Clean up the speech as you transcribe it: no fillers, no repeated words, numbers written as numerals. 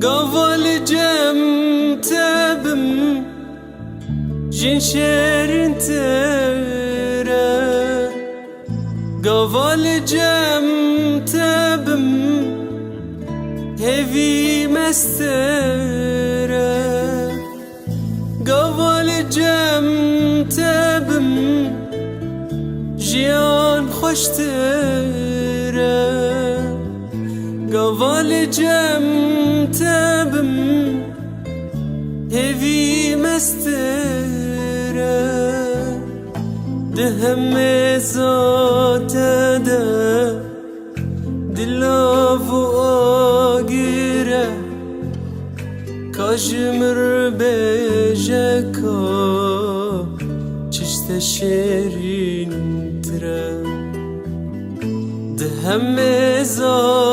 Gaval cem tebim jin şerin tere. Gaval cem tebim hevi mestere. Gaval cem tebim jiyan hoş tere. Gaval cem tebim hevi mestere. Dehme zate de dilavu agire kajmir bejeka çişte şerin tre. Dehme zate